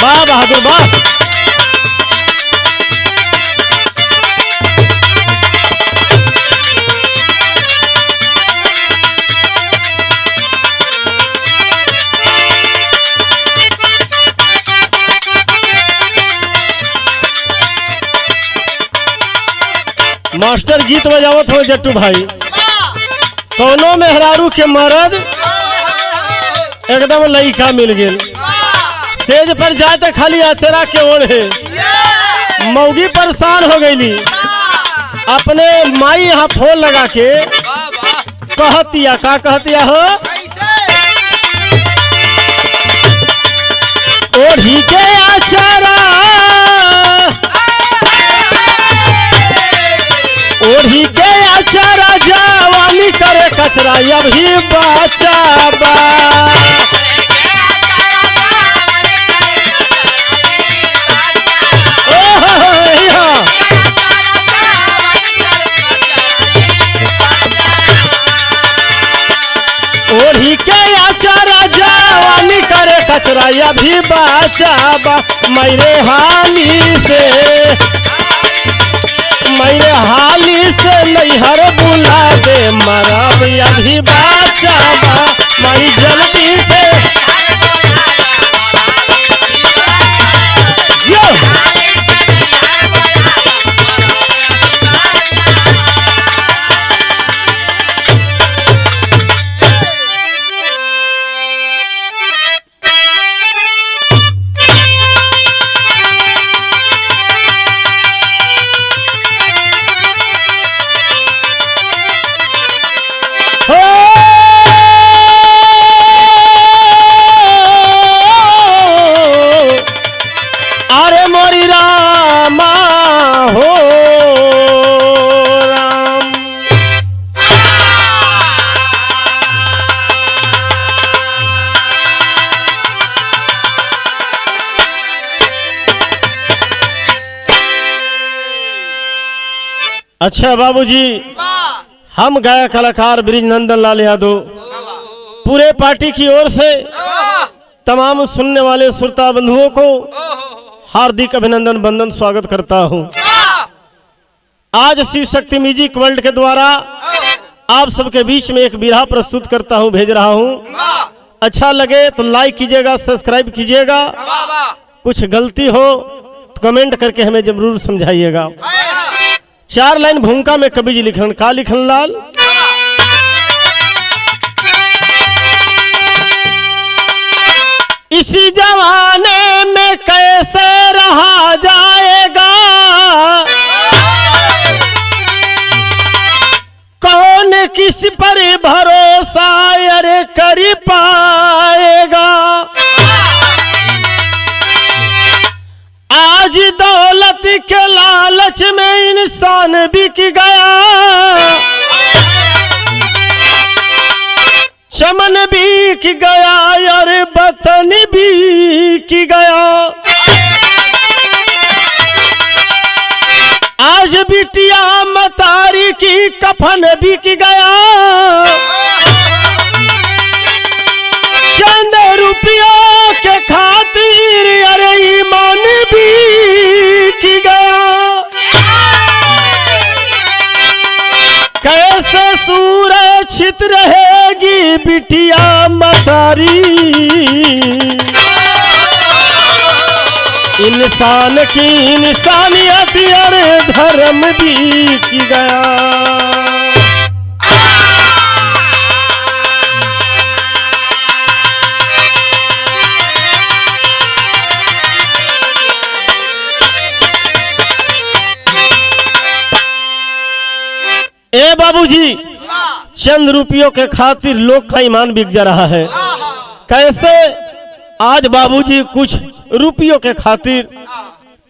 वाह बहादुर वाह। मास्टर गीत बजावत हो जट्टू भाई। कौनो मेहरारू के मरद एकदम लइका मिल गेल, सेज पर जाए तो खाली अचरा के ओढ़े। मौगी परेशान हो गईली, अपने माई यहाँ फोन लगा के कहतिया का कहतिया हो, ओढ़ी के अचरा ओढ़ी के अचरा जवानी करे कचरा अभी बचा बा। ओढ़ी के अचरा जवानी करे कचरा अभी बचा बा। मेरे हाली से नैहर बुला दे मरब अभी बचा बा। माई जल्दी से अच्छा बाबूजी, हम गायक कलाकार बृजनंदन लाल यादव पूरे पार्टी की ओर से तमाम सुनने वाले श्रोता बंधुओं को हार्दिक अभिनंदन वंदन स्वागत करता हूं। आज शिव शक्ति म्यूजिक वर्ल्ड के द्वारा आप सबके बीच में एक बिरहा प्रस्तुत करता हूं, भेज रहा हूं। अच्छा लगे तो लाइक कीजिएगा, सब्सक्राइब कीजिएगा। कुछ गलती हो तो कमेंट करके हमें जरूर समझाइएगा। 4 लाइन भूमिका में कवि जी लिखन का लिखन लाल। इसी जमाने में कैसे रहा जाएगा, कौन किस पर भरोसा अरे कर पाएगा। आज दौलत के लालच में इंसान बिक गया, चमन बिक गया और वतन बिक गया। आज बिटिया मतारी की कफन बिक गया, चंद रुपयों के खातिर अरे ईमान बिक गया। कैसे सुरक्षित रहेगी बिटिया मतारी, इंसान की इंसानियत अरे धर्म बिक गया। ए बाबूजी, चंद रुपयों के खातिर लोग का ईमान बिक जा रहा है। कैसे आज बाबूजी कुछ रुपयों के खातिर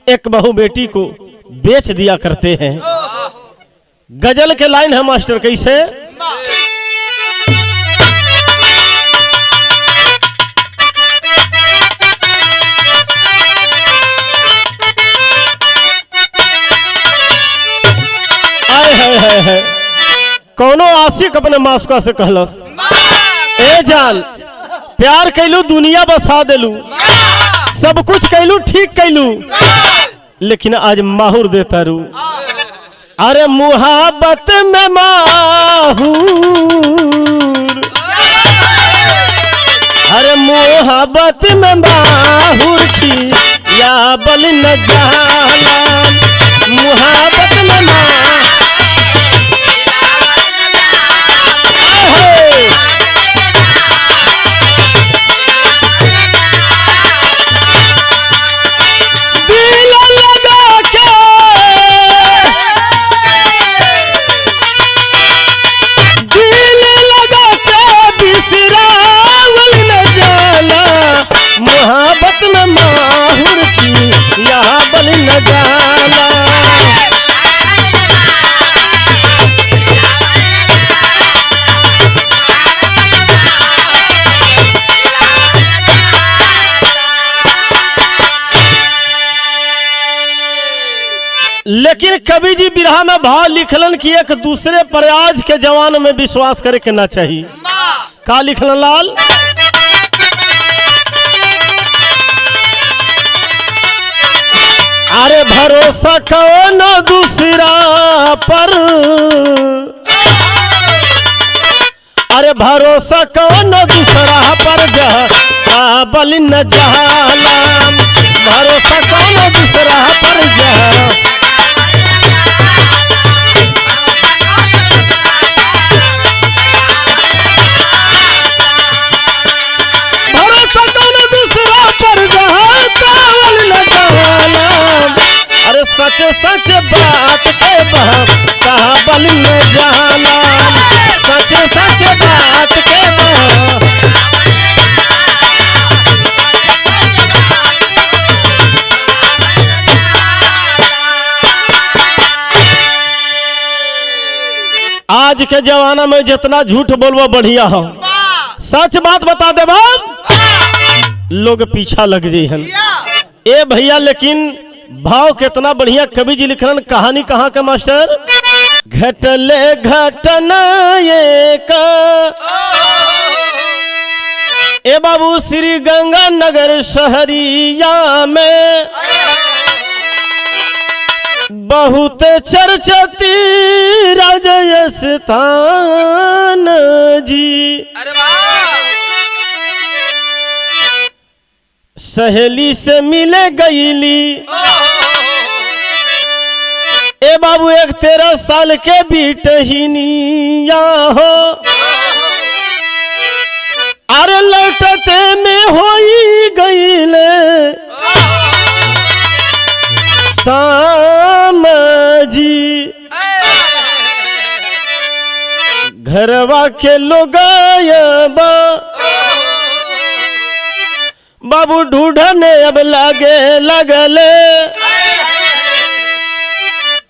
एक बहू बेटी को बेच दिया करते हैं। गजल के लाइन है मास्टर, कैसे है कौनो आशिक अपने मास्का से कहलस, ए जान प्यार कैलू दुनिया बसा देलू, सब कुछ कैलू, ठीक कैलू, लेकिन आज माहूर देता रू। अरे मुहाबत में माहूर, अरे मुहाबत में माहूर की या बल न जाला, मुहाबत में मोहब्बत में माहूर की यहाँ बल न जाला। लेकिन कवि जी बिरहा में भाव लिखलन कि एक दूसरे प्रयास के जवान में विश्वास करे के ना चाहिए। का लिखलन लाल? अरे भरोसा कौन दूसरा पर, अरे भरोसा कौन दूसरा पर जा बल न जाला, भरोसा कौन दूसरा पर जा। भरोसा कौन दूसरा पर जा बल न जाला, अरे सच सच बात के बहम कहा बल में जाला, सच सच बात के बहम। आज के जमाना में जितना झूठ बोलबो बढ़िया हो, सच बात बता दे बाप लोग पीछा लग जाई हन। ए भैया लेकिन भाव कितना बढ़िया कवि जी लिखलन। कहानी कहाँ का मास्टर? घटले घटना एक ए बाबू श्री गंगानगर शहरिया में बहुत चर्चती राजय स्थान जी। सहेली से मिले गईली ए बाबू एक 13 साल के बीटहिनिया हो, अरे लौटते में होई गईले शाम जी। घरवा के लोग बाबू ढूंढने अब लगले,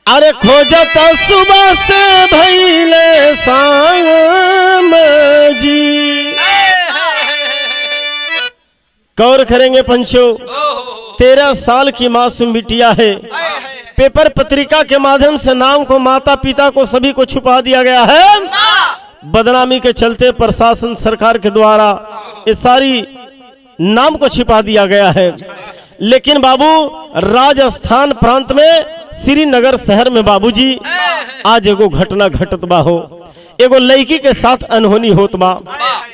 अरे खोजत सुबह से भइले शाम जी। गौर करेंगे पंचो, 13 साल की मासूम बिटिया है। पेपर पत्रिका के माध्यम से नाम को, माता पिता को, सभी को छुपा दिया गया है। बदनामी के चलते प्रशासन सरकार के द्वारा ये सारी नाम को छिपा दिया गया है। लेकिन बाबू राजस्थान प्रांत में श्रीनगर शहर में बाबूजी आज एगो घटना घटत बा हो। एगो लड़की के साथ अनहोनी होत बा।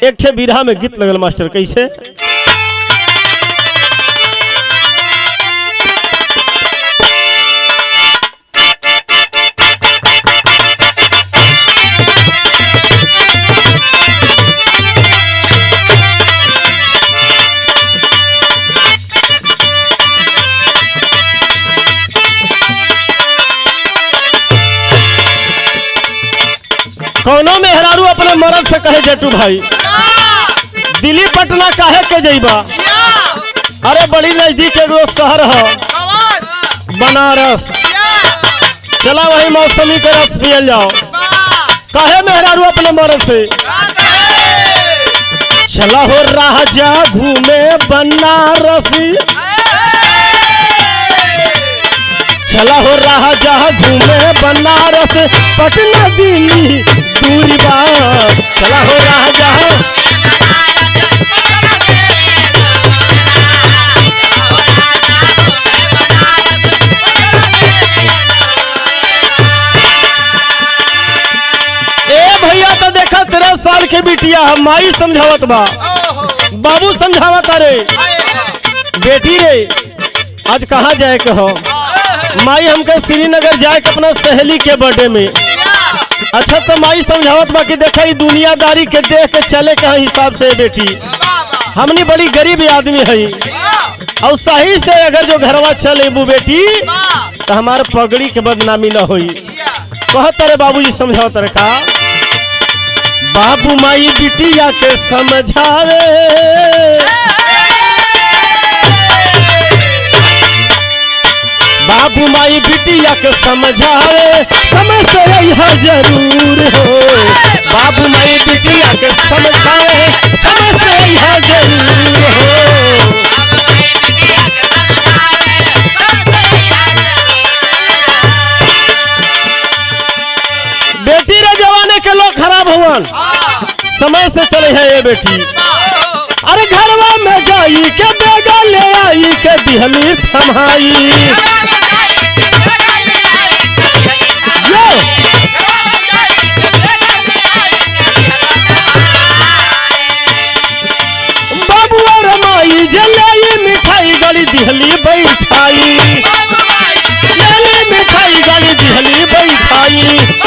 एक ठे बिरहा में गीत लगल मास्टर, कैसे? कौनो मेहरारू अपने मर्द से कहे जेटू भाई दिल्ली पटना काहे के जइबा? अरे बड़ी नजदीक एगो शहर है बनारस, चला वही मौसमी के रस पियल जाओ। काहे मेहरारू अपने मर्द से? चला हो राजा घूमे बनारस, चला हो राजा घूमे बनारस, पटना दिल्ली दूरी बा। चला हो राजा बिटिया माई समझावत बा, बाबू समझावत रे बेटी रे आज कहाँ जाए के हो। माई हमके श्रीनगर जाए के अपना सहेली के बर्थडे में। अच्छा तो माई समझावत बा कि देखा दुनियादारी के देख के चले के हिसाब से बेटी, हमनी बड़ी गरीब आदमी है और सही से अगर जो घरवा चले बू बेटी तो हमारे पगड़ी के बदनामी न होई। कहत रे बाबूजी समझावत रे का बाबू माई बिटिया के समझावे, बाबू माई बिटिया के समझावे, समय से यहाँ जरूर हो। बाबू माई बिटिया के समझावे, समय से यहाँ जरूर हो। बेटी रे जवाने के लोग खराब हुआ, समय से चले है ये बेटी। अरे घरवा में जाई के बेगा ले आई के दिहली थमाई, बाबुआ रमाई जलाई मिठाई गली दिहली बैठाई, मिठाई गली दिहली बैठाई।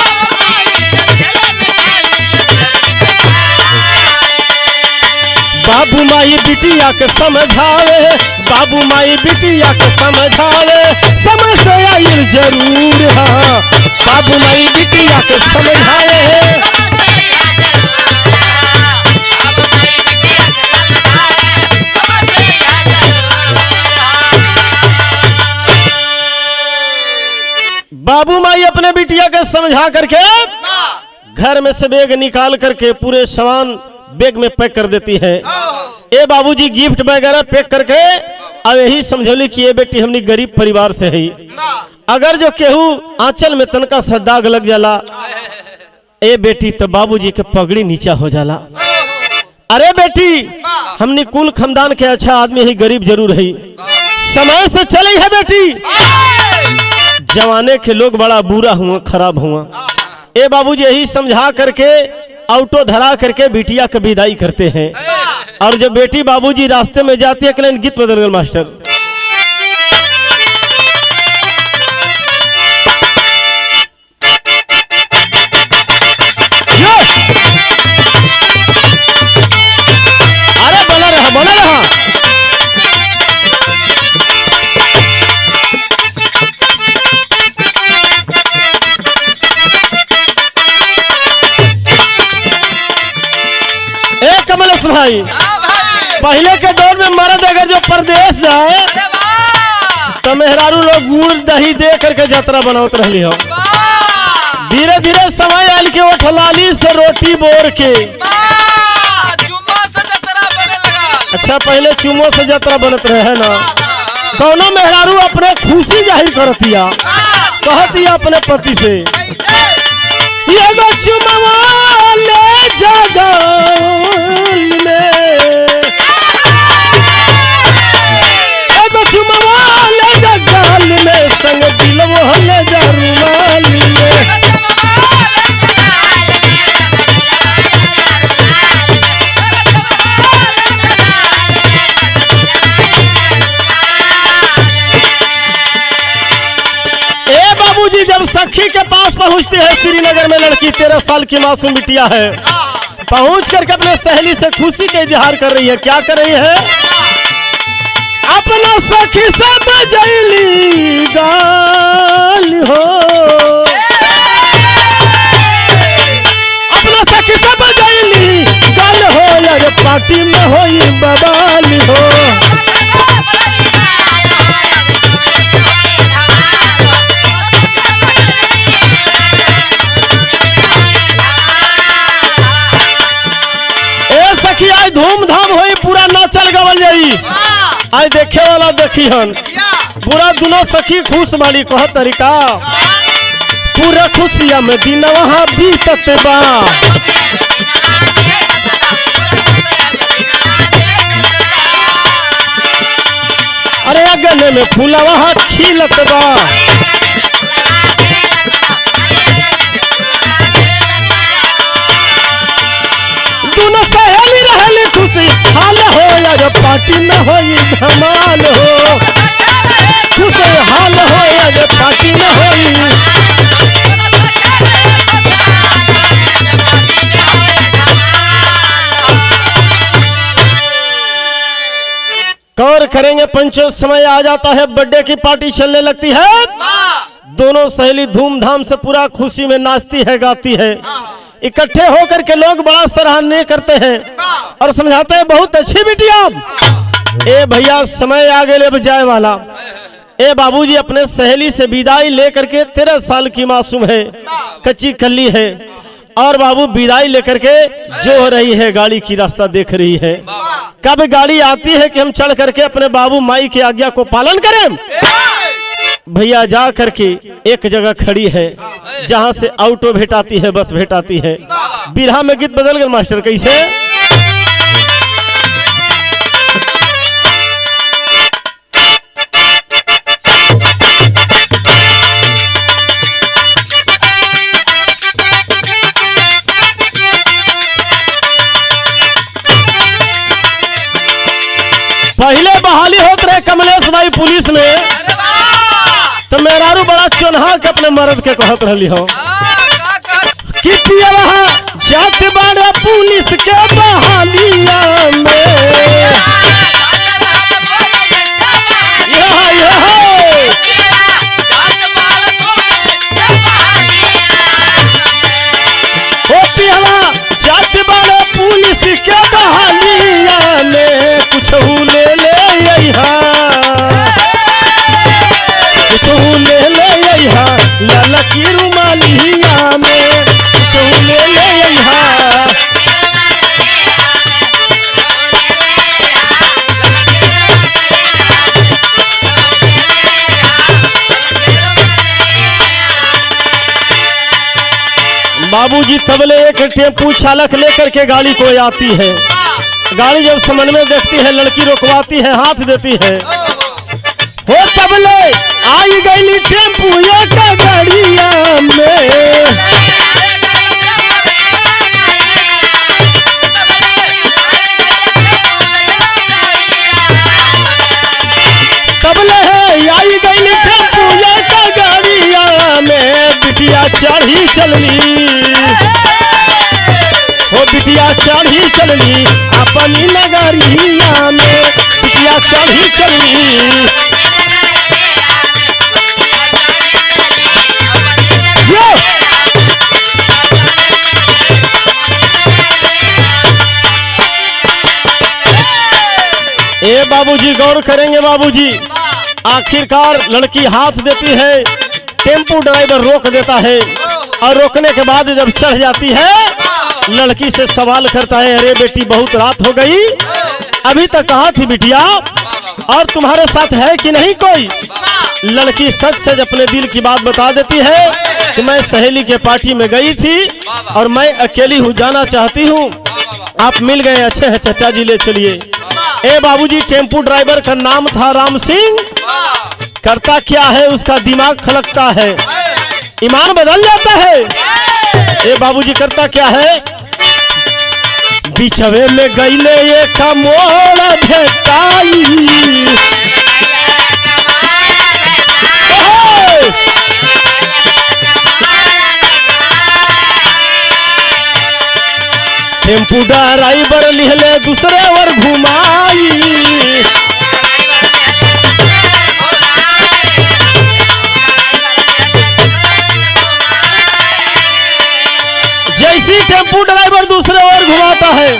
बाबू माई बिटिया के समझावे, बाबू माई बिटिया के समझावे, समय से आई जरूर है। बाबू माई बिटिया के समझावे, बाबू माई अपने बिटिया के समझा करके घर में से बैग निकाल करके पूरे सामान बैग में पैक कर देती है। ए बाबूजी गिफ्ट वगैरह पैक करके अब यही समझौली कि ये बेटी हमनी गरीब परिवार से है। अगर जो केहू आंचल में तनका सा दाग लग जाला ए बेटी तो बाबूजी के पगड़ी नीचा हो जाला। अरे बेटी हमनी कुल खानदान के अच्छा आदमी है, गरीब जरूर है, समय से चले है बेटी। जवाने के लोग बड़ा बुरा हुआ, खराब हुआ। ए बाबूजी यही समझा करके ऑटो धरा करके बिटिया का विदाई करते हैं। और जब बेटी बाबूजी रास्ते में जाती है कि गीत बदल गए मास्टर। अरे बना रहा बना रहा। कमलेश भाई पहले के दौर में मर्द अगर जो परदेश जाए तो मेहरारू लोग गुड़ दही दे करके जतरा बनावत रही हो। धीरे धीरे समय आयल के ओठलाली से रोटी बोर के चुम्मा से जतरा बने लगा। अच्छा पहले चुम्मो से जतरा बनत रहे है ना। कौनो मेहरारू अपने खुशी जाहिर करतिया, कहतिया अपने पति से ये चुम्मा ले जागा में संग दिल मोहल्ले जरुमाल में। ए बाबूजी जब सखी के पास पहुंचती है श्रीनगर में लड़की 13 साल की मासूम बिटिया है, पहुंच करके अपने सहेली से खुशी का इजहार कर रही है। क्या कर रही है? अपना सखी से बजैली गाल हो, अपना सखी से बजैली गाल हो, यार पार्टी में होई बवाल हो। ए सखी आज धूमधाम होई, पूरा नाचल गवल जाई। आज देखे वाला देखी हन पूरा दोनों सखी खुश बाड़ी। कह तरीका पूरा खुशिया में दिन वहाँ बीतत बा, अरे अगने में फूला वहाँ खिलत बा। दोनों सहेली रहली खुशी हाल हो यार पार्टी में होई धमाल हो खुशी हाल हो यार पार्टी में होई। गौर करेंगे पंचो समय आ जाता है बर्थडे की पार्टी चलने लगती है। दोनों सहेली धूमधाम से पूरा खुशी में नाचती है गाती है। इकट्ठे होकर के लोग बड़ा सराहनीय करते हैं और समझाते हैं बहुत अच्छी बिटिया। ए भैया समय आगे ले जाए वाला। ए बाबूजी अपने सहेली से विदाई लेकर के 13 साल की मासूम है, कच्ची कल्ली है और बाबू विदाई लेकर के जो हो रही है गाड़ी की रास्ता देख रही है। कब गाड़ी आती है कि हम चढ़ करके अपने बाबू माई की आज्ञा को पालन करें। भैया जा करके एक जगह खड़ी है जहां से ऑटो भेटाती है, बस भेटाती है। बिरहा में गीत बदल गए मास्टर कैसे। पहले बहाली होते रहे कमलेश भाई पुलिस में, तो मेहरारू बड़ा चोन्हा के अपने मर्द के कहत रही हो कि जात बड़ा पुलिस के बहालिया में। जात बड़ा पुलिस के बहालिया में कुछ ले ले लाला की रुमालिया में कुछ ले ले। बाबूजी तबले एक टेम्पू चालक लेकर के गाड़ी को आती है। गाड़ी जब समन में देखती है लड़की रोकवाती है, हाथ देती है। हो तबले आई गई टेम्पू एक गाड़िया में। तबले है आई गई टेम्पू एक गाड़िया में। बिटिया चढ़ी चलनी हो बिटिया चढ़ी चलनी अपनी नगरिया में। बिटिया चढ़ी चलनी ए बाबूजी गौर करेंगे बाबूजी। आखिरकार लड़की हाथ देती है, टेम्पू ड्राइवर रोक देता है और रोकने के बाद जब चढ़ जाती है लड़की से सवाल करता है, अरे बेटी बहुत रात हो गई, अभी तक कहाँ थी बिटिया और तुम्हारे साथ है कि नहीं कोई। लड़की सच सच अपने दिल की बात बता देती है कि मैं सहेली के पार्टी में गई थी और मैं अकेली हूँ, जाना चाहती हूँ। आप मिल गए, अच्छे हैं चाचा जी, ले चलिए। ए बाबूजी टेम्पू ड्राइवर का नाम था राम सिंह। करता क्या है उसका दिमाग खलकता है, ईमान बदल जाता है। ए बाबूजी करता क्या है, बिछवे में गईले एक मोड़ भेटाई। टेम्पू ड्राइवर लिहले दूसरे ओर घुमाई। जैसी टेम्पू ड्राइवर दूसरे ओर घुमाता है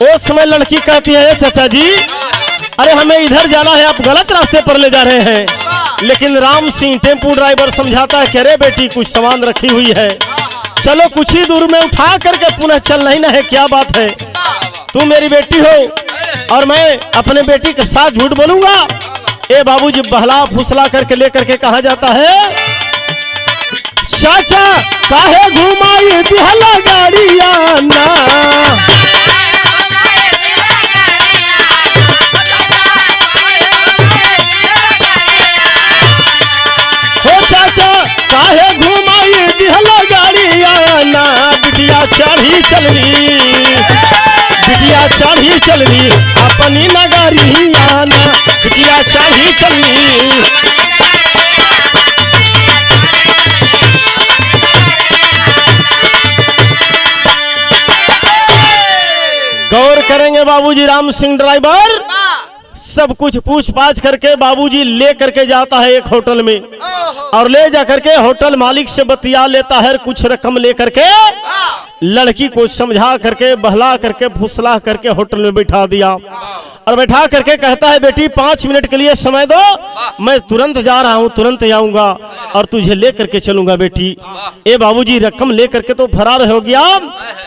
उस समय लड़की कहती है, चाचा जी अरे हमें इधर जाना है, आप गलत रास्ते पर ले जा रहे हैं। लेकिन राम सिंह टेम्पू ड्राइवर समझाता है कि अरे बेटी कुछ सामान रखी हुई है, चलो कुछ ही दूर में उठा करके पुनः चलना ही ना है, क्या बात है, तू मेरी बेटी हो और मैं अपने बेटी के साथ झूठ बोलूंगा। ए बाबूजी बहला फुसला करके लेकर के कहा जाता है, चाचा काहे घुमाई दिहला गाड़िया ना। हो चाचा काहे घुमाई दिहला गाड़िया ना। बिटिया चढ़ी चलनी बिटिया चढ़ी चलनी अपनी नगरिया ना, बिटिया चढ़ी चलनी। गौर करेंगे बाबूजी, राम सिंह ड्राइवर सब कुछ पूछ पाछ करके बाबूजी ले करके जाता है एक होटल में, और ले जा करके होटल मालिक से बतिया लेता है कुछ रकम ले करके, लड़की को समझा करके बहला करके फुसला करके होटल में बैठा दिया, और बैठा करके कहता है बेटी 5 मिनट के लिए समय दो, मैं तुरंत जा रहा हूँ, तुरंत आऊंगा और तुझे ले करके चलूंगा बेटी। ए बाबूजी रकम ले करके तो फरार हो गया।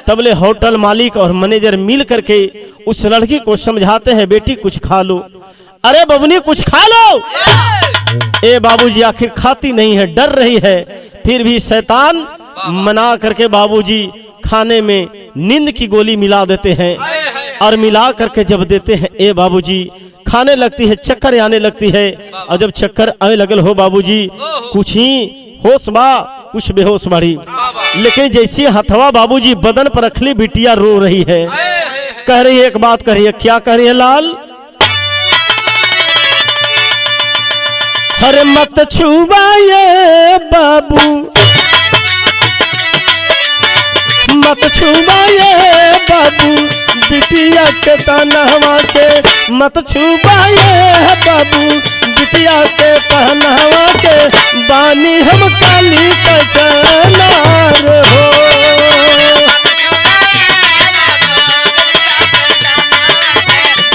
तबले होटल मालिक और मैनेजर मिल करके उस लड़की को समझाते हैं बेटी कुछ खा लो, अरे बबनी कुछ खा लो। ए बाबूजी आखिर खाती नहीं है, डर रही है, फिर भी शैतान मना करके बाबूजी खाने में नींद की गोली मिला देते हैं, और मिला करके जब देते हैं ए बाबूजी खाने लगती है, चक्कर आने लगती है, और जब चक्कर आने लगल हो बाबूजी कुछ ही होश बा कुछ बेहोश बाड़ी, लेकिन जैसे हथवा बाबूजी बदन पर रखली बिटिया रो रही है, कह रही है एक बात कह रही है, क्या कह रही है लाल? अरे मत छुबाए बाबू, मत छुबाए बाबू बिटिया के तनहवा के, मत छुबाए बाबू बिटिया के तनहवा के, बानी हम काली का चनार हो।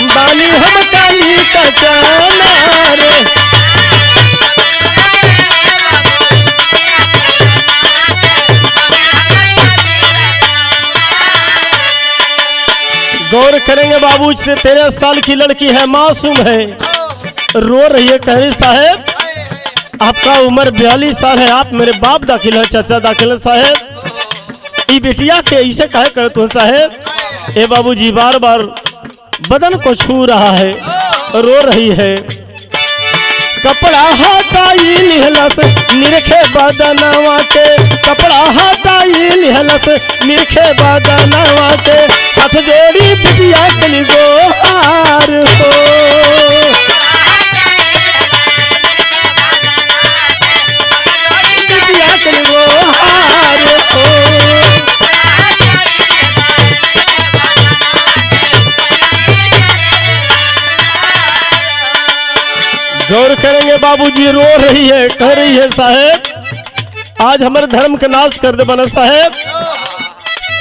बानी हम काली का चनार। गौर करेंगे बाबू, 13 साल की लड़की है, मासूम है, रो रही है, कह रही साहब आपका उम्र 42 साल है, आप मेरे बाप दाखिल है, चाचा दाखिल है साहब, ये बिटिया के ऐसे कहे कर तो साहब। ए बाबूजी बार बार बदन को छू रहा है, रो रही है, कपड़ा हटाई लिहलस निरखे बदनवा के, कपड़ा हटाई लिहलस निरखे बदनवा के, हाथ जोड़ी बिटिया कली गोहार हो। बिटिया कली गोहार हो। गौर करेंगे बाबूजी रो रही है, कह रही है साहेब आज हमारे धर्म के नाश कर दे बना साहेब,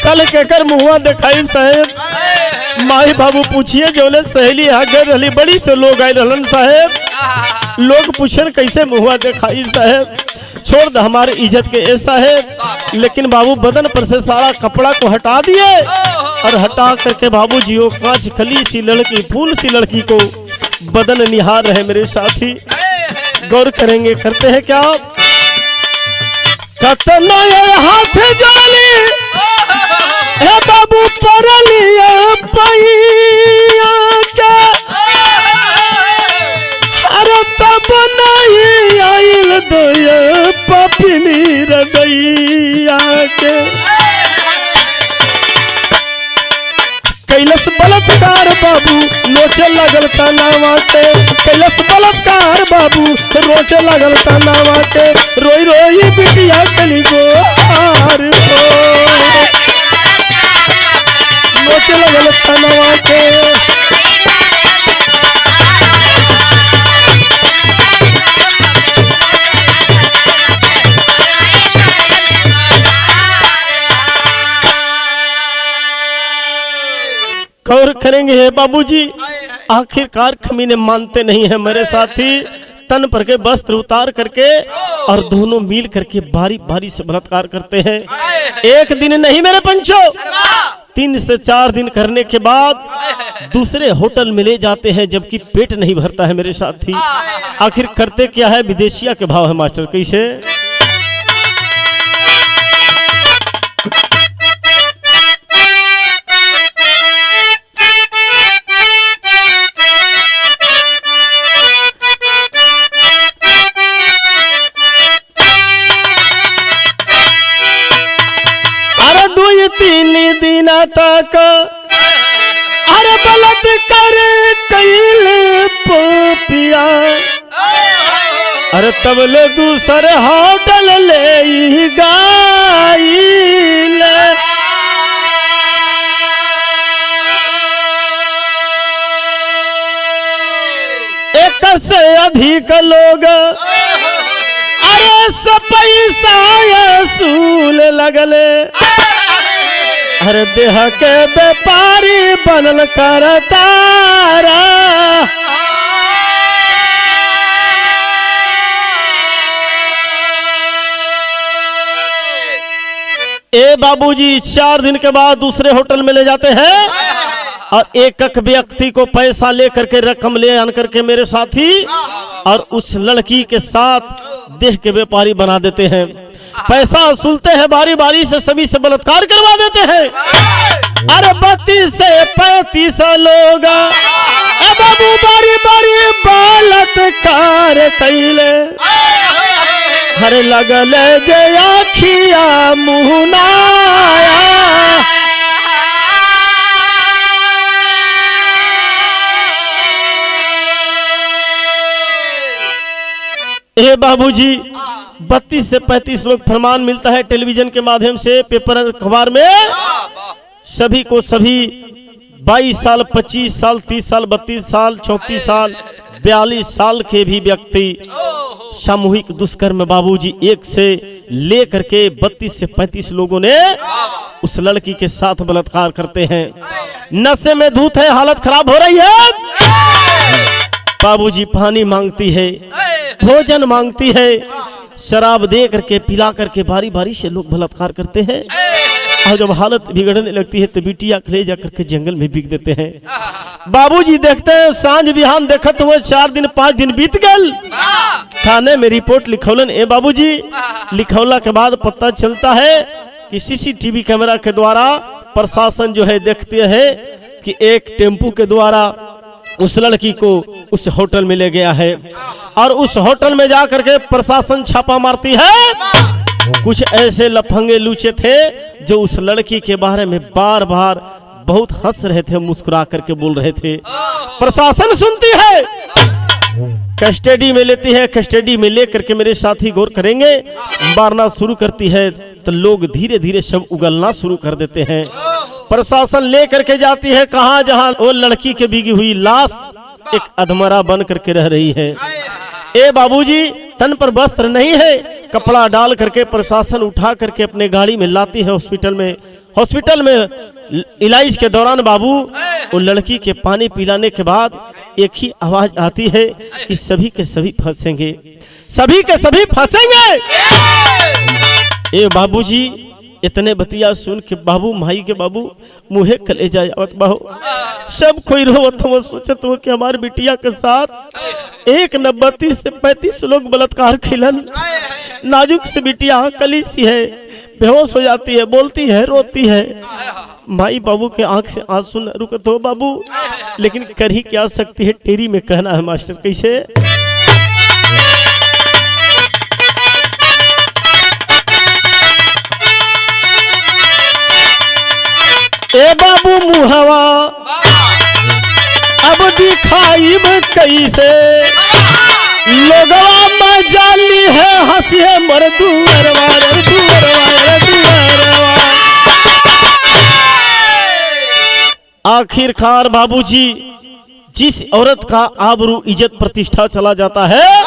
कल केकर मुँह दिखाई साहेब, माई बाबू पूछिए जोले सहेली आगे रही बड़ी से लोग आए रहलन साहेब, लोग पूछन कैसे मुँह दिखाई साहेब, छोड़ दे हमारे इज्जत के ऐसा है। लेकिन बाबू बदन पर से सारा कपड़ा को हटा दिए, और हटा करके बाबूजी वो कांच खली सी लड़की, फूल सी लड़की को बदन निहार रहे मेरे साथी। गौर करेंगे, करते हैं क्या? कतना हाथ जाली हे बाबू परलिया पैया के, अरे तब नहीं आइल दोया पपनी रगैया के, कैलस बलात्कार बाबू नोचे लगल तनावा के, कैलस बलात्कार बाबू रोचे लगल तनावा के, रोई रोई बिटिया कली गोहार हो, नोचे लगल तनावा के। गौर करेंगे हे बाबूजी, आखिरकार खमीने मानते नहीं है मेरे साथी, तन पर के वस्त्र उतार करके और दोनों मिल करके बारी बारी से बलात्कार करते हैं। एक दिन नहीं मेरे पंचो, 3 से 4 दिन करने के बाद दूसरे होटल में ले जाते हैं, जबकि पेट नहीं भरता है मेरे साथी। आखिर करते क्या है, विदेशिया के भाव है मास्टर, कैसे? बलात्कार कैल पोपिया अरे तब ले दूसरे होटल ले गाइल एक से अधिक लोग अरे सब पैसा सूल लगले हर देह के व्यापारी बनल करतारा ए बाबूजी 4 दिन के बाद दूसरे होटल में ले जाते हैं और एक व्यक्ति को पैसा लेकर के रकम ले आन करके मेरे साथी और उस लड़की के साथ देह के व्यापारी बना देते हैं। पैसा वसूलते हैं, बारी बारी से सभी से बलात्कार करवा देते हैं। अरे 32 से 35 लोग बाबू बारी बारी बलात्कार कैले हरे लगल जे आखिया मुहनाया ए बाबूजी 32 से 35 लोग फरमान मिलता है टेलीविजन के माध्यम से, पेपर अखबार में सभी को सभी 22 साल 25 साल 30 साल 32 साल 34 साल 42 साल के भी व्यक्ति सामूहिक दुष्कर्म बाबूजी एक से लेकर के 32 से 35 लोगों ने उस लड़की के साथ बलात्कार करते हैं। नशे में धूत है, हालत खराब हो रही है। बाबूजी पानी मांगती है, भोजन मांगती है, शराब दे करके पिला करके बारी बारी से लोग बलात्कार करते हैं। और जब हालत बिगड़ने लगती है तो बिटिया ले जा करके जंगल में बिक देते हैं। बाबूजी देखते हैं सांझ बिहान देखत हुए 4 दिन 5 दिन बीत गए। थाने में रिपोर्ट लिखौलन। ए बाबूजी लिखौला के बाद पता चलता है कि सीसीटीवी कैमरा के द्वारा प्रशासन जो है देखते हैं कि एक टेम्पू के द्वारा उस लड़की को उस होटल में ले गया है और उस होटल में जाकर के प्रशासन छापा मारती है। कुछ ऐसे लफंगे लूचे थे जो उस लड़की के बारे में बार बार बहुत हंस रहे थे, मुस्कुरा करके बोल रहे थे। प्रशासन सुनती है, कस्टडी में लेती है, कस्टडी में लेकर के मेरे साथी गौर करेंगे मारना शुरू करती है तो लोग धीरे धीरे सब उगलना शुरू कर देते हैं। प्रशासन लेकर के जाती है कहां, जहां वो लड़की के बिगी हुई लाश एक अधमरा बन करके रह रही है। ए बाबूजी तन पर वस्त्र नहीं है, कपड़ा डाल करके प्रशासन उठा करके अपने गाड़ी में लाती है हॉस्पिटल में। हॉस्पिटल में इलाज के दौरान बाबू वो लड़की के पानी पिलाने के बाद एक ही आवाज आती है कि सभी के सभी फंसेंगे, सभी के सभी फंसेंगे। ए बाबूजी इतने बतिया सुन के बाबू माई के बाबू मुहे कले जाए बाबू सब कोई रोवत हो, सोचत हो कि हमारे बिटिया के साथ एक न 32 से 35 लोग बलात्कार खिलन। नाजुक से बिटिया कली सी है, बेहोश हो जाती है, बोलती है, रोती है। माई बाबू के आंख से आंसू न रुकत हो बाबू, लेकिन कर ही क्या सकती है, टेरी में कहना है मास्टर कैसे। ए बाबू मुहवा अब दिखाई में कैसे, लोगवा मजाली है हंसी है मर दुअरवा आखिरकार बाबूजी जिस औरत का आबरू इज्जत प्रतिष्ठा चला जाता है,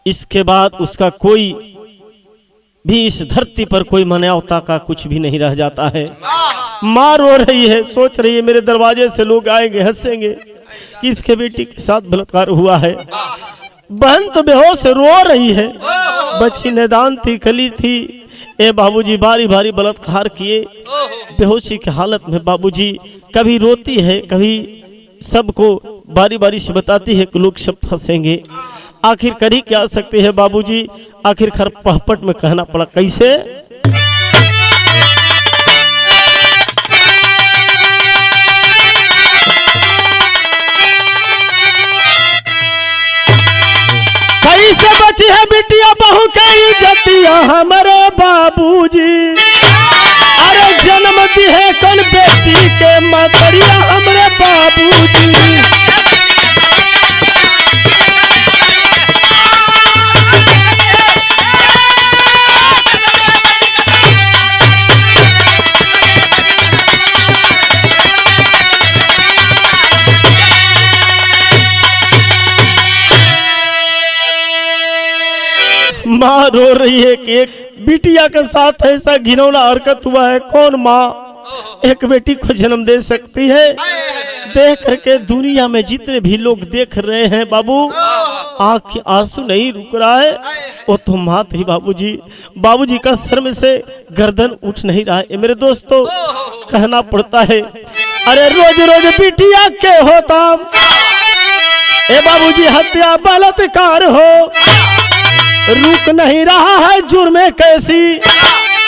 इसके बाद उसका कोई भी इस धरती पर कोई मानवता का कुछ भी नहीं रह जाता है। माँ रो रही है, सोच रही है मेरे दरवाजे से लोग आएंगे, हंसेंगे कि इसके बेटी के साथ बलात्कार हुआ है। बहन तो बेहोश रो रही है, बच्ची मैदान थी, खली थी। ए बाबूजी बारी बारी बलात्कार किए, बेहोशी की हालत में बाबूजी कभी रोती है, कभी सबको बारी बारी से बताती है कि लोग सब फंसेंगे। आखिर कर ही क्या सकते हैं बाबूजी, आखिरकार पहपट में कहना पड़ा कैसे। कैसे बची है बिटिया बहू के इज्जतिया हमारे बाबूजी, अरे जन्म दी है कौन बेटी के मतरिया हमरे माँ रो रही है कि एक बिटिया के साथ ऐसा घिनौना हरकत हुआ है। कौन माँ एक बेटी को जन्म दे सकती है? देख करके दुनिया में जितने भी लोग देख रहे हैं बाबू, आंख के आंसू नहीं रुक रहा है। वो तो माँ थी बाबूजी। बाबूजी का सर में से गर्दन उठ नहीं रहा है। मेरे दोस्तों, कहना पड़ता है, अरे रोज रोज बिटिया के होता ए बाबूजी हत्या बलात्कार हो, रुक नहीं रहा है जुर्म कैसी,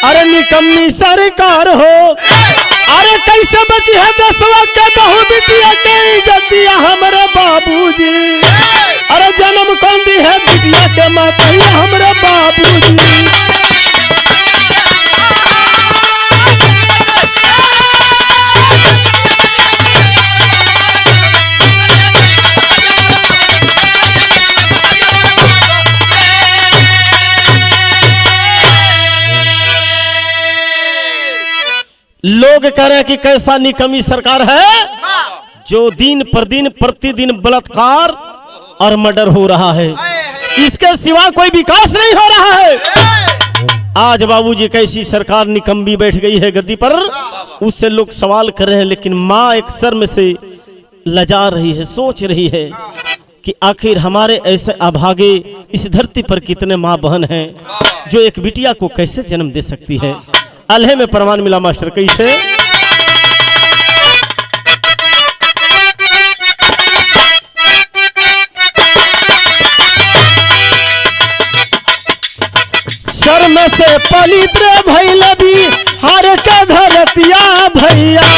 अरे निकम्मी सरकार हो। अरे कैसे बची है दसवा के बहु बिटिया के इज्जतिया हमारे बाबूजी। अरे जन्म कौन दी है बिटिया के मातैया हमारे बाबूजी। लोग कह रहे हैं कि कैसा निकम्मी सरकार है जो दिन पर दिन प्रतिदिन बलात्कार और मर्डर हो रहा है, इसके सिवा कोई विकास नहीं हो रहा है। आज बाबूजी कैसी सरकार निकम्मी बैठ गई है गद्दी पर, उससे लोग सवाल कर रहे हैं। लेकिन माँ एक शर्म से लजा रही है, सोच रही है कि आखिर हमारे ऐसे अभागे इस धरती पर कितने माँ बहन हैं जो एक बिटिया को कैसे जन्म दे सकती है। अल्लाह में प्रमाण मिला मास्टर, कैसे? शर्म से पवित्र भइल भी हर के धरतिया भैया।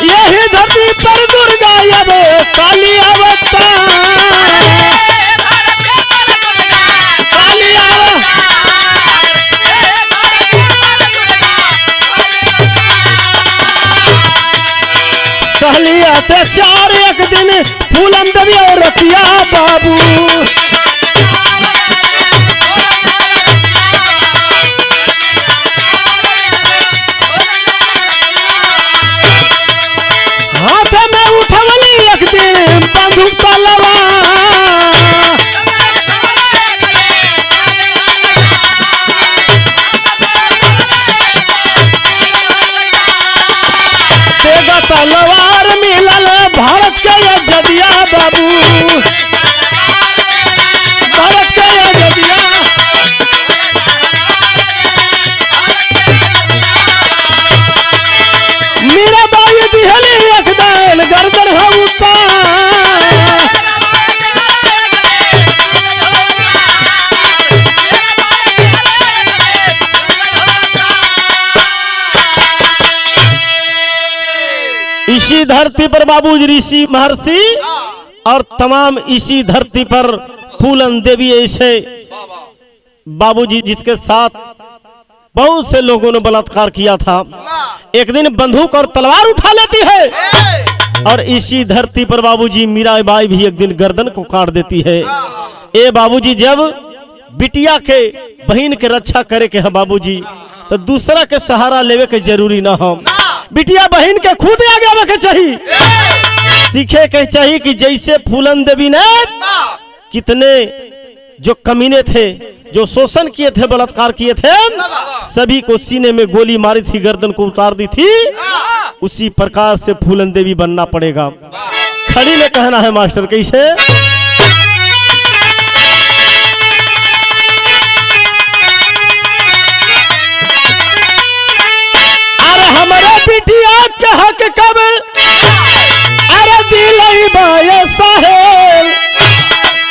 यही धरती पर दुर्गा अब काली अवतार, काली सहली अत्याचार एक दिन फूलन देवी और रतिया बाबू। हाथ में उठवली एक दिन बंदूक तलवार, तेगा तलवार मिलल भारत के आजादिया बाबू, भारत के आजादिया। मीरा बाई दिहली एक दाल गर्दन है उतार, इसी धरती पर बाबू ऋषि महर्षि और तमाम इसी धरती पर फूलन देवी ऐसे बाबूजी जिसके साथ बहुत से लोगों ने बलात्कार किया था, एक दिन बंदूक और तलवार उठा लेती है और इसी धरती पर बाबूजी मीराबाई भी एक दिन गर्दन को काट देती है। ए बाबूजी, जब बिटिया के बहन के रक्षा करे के है बाबूजी, तो दूसरा के सहारा लेवे के जरूरी ना हो। बिटिया बहन के खुद आगे आवे के चाहिए, सीखे के चाहिए कि जैसे फूलन देवी ने कितने जो कमीने थे, जो शोषण किए थे, बलात्कार किए थे, सभी को सीने में गोली मारी थी, गर्दन को उतार दी थी, उसी प्रकार से फूलन देवी बनना पड़ेगा। खड़ी में कहना है मास्टर, कैसे? अरे हमारे बिटिया के हक कब अरे दिलई बाय साहेब,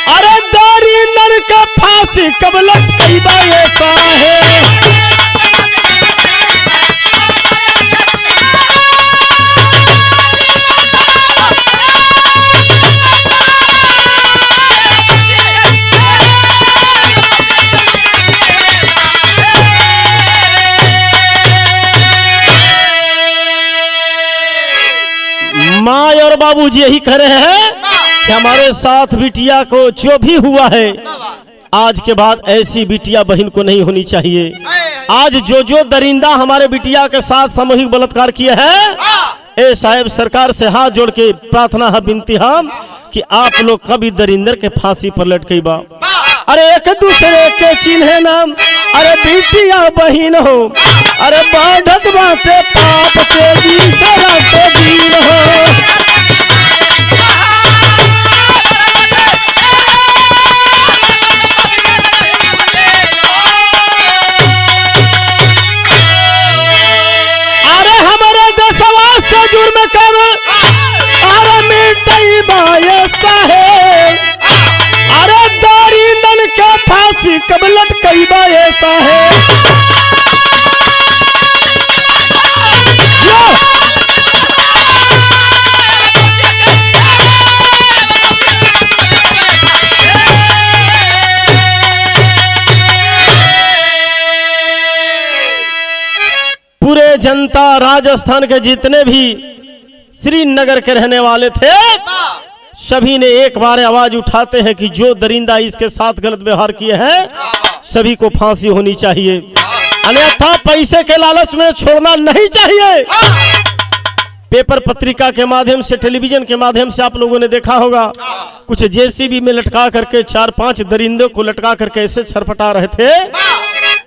अरे दारी नर का फांसी कब लटकई बाय साहेब। माँ और बाबूजी यही कह रहे हैं कि हमारे साथ बिटिया को जो भी हुआ है, आज के बाद ऐसी बिटिया बहन को नहीं होनी चाहिए। आज जो दरिंदा हमारे बिटिया के साथ सामूहिक बलात्कार किए हैं, ए साहब सरकार से हाथ जोड़ के प्रार्थना है, विनती हम कि आप लोग कभी दरिंदर के फांसी पर लटके बा। अरे एक दूसरे के चिन्हे नाम, अरे बिटिया बहिन हो, अरे बढ़त बाटे पाप के दिन से राते दिन हो। अरे हमारे देशवा से जुर्म कर, अरे मिटई बाये साहेब, अरे दरिंदन के फांसी कब लटकई बाये साहेब। पूरे जनता राजस्थान के जितने भी श्रीनगर के रहने वाले थे, सभी ने एक बार आवाज उठाते हैं कि जो दरिंदा इसके साथ गलत व्यवहार किए हैं सभी को फांसी होनी चाहिए, अन्यथा पैसे के लालच में छोड़ना नहीं चाहिए। पेपर पत्रिका के माध्यम से, टेलीविजन के माध्यम से आप लोगों ने देखा होगा, कुछ जेसीबी में लटका करके 4-5 दरिंदों को लटका करके ऐसे छरपटा रहे थे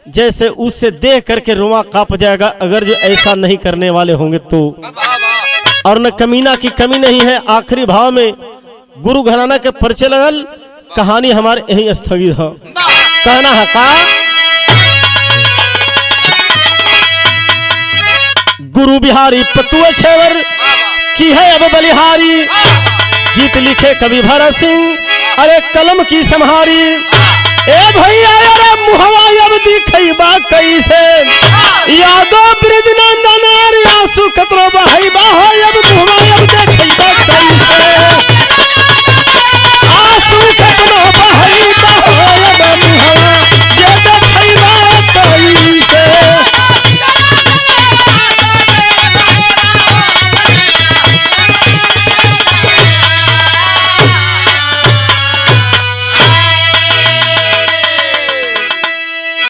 जैसे उससे देख करके रुआ कांप जाएगा अगर जो ऐसा नहीं करने वाले होंगे तो। और न कमीना की कमी नहीं है। आखिरी भाव में गुरु घराना के परिचय लगल, कहानी हमारे यही स्थगित है। कहना है का गुरु बिहारी पतुआ छेवर की है अब बलिहारी, गीत लिखे कवि भरत सिंह, अरे कलम की संहारी। ए भैया अरे मुहवा अब दिखैबा कैसे, यादो ब्रिज नंदन आंसू कतरो बहैबा हो, अब मुहवा अब देखैबा कैसे।